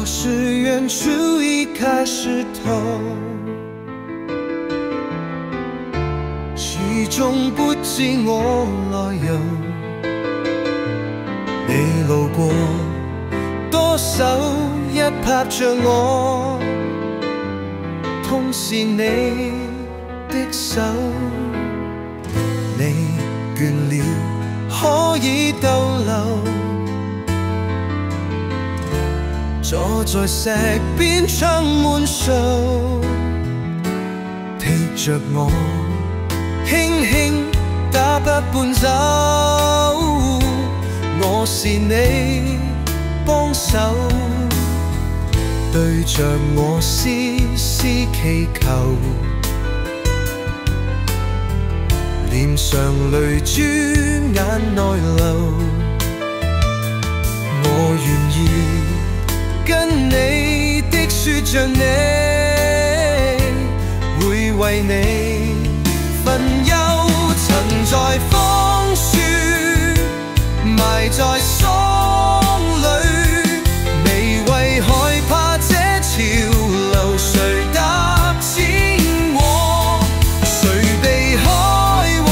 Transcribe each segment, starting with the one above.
或是远处一开始痛，始終不知我來由。你路過，多手一拍着我，痛是你的手。你倦了可以逗留，坐在石邊窗門上，踢着我，輕輕打不搬走。我是你幫手，對着我絲絲祈求，臉上淚珠眼內流。我願意跟你的說着你會為你分憂，曾在風雪埋在霜裏，你為害怕這潮流，誰踏淺我，誰避開我，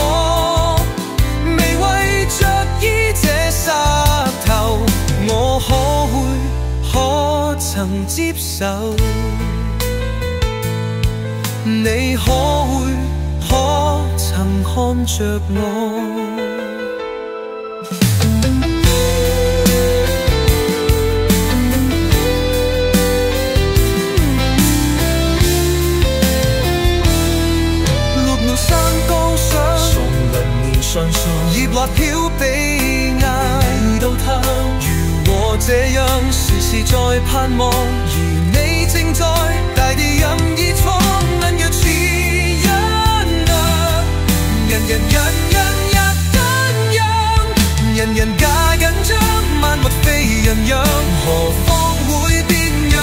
未為着依這沙頭，我可曾接受？你可曾看着我？葉落飄比亞，遇到他如我這樣，時時在盼望，而你正在大地任意闖，能若似一啊，人人也一樣，人人皆緊張，萬物非人樣，何況會變樣？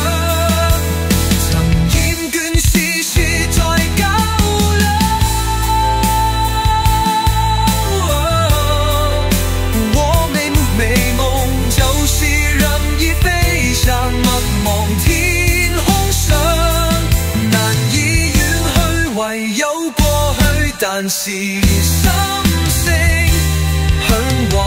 曾厭倦事事在交流。莫望天空上，難以遠去，唯有過去，但是心聲向往。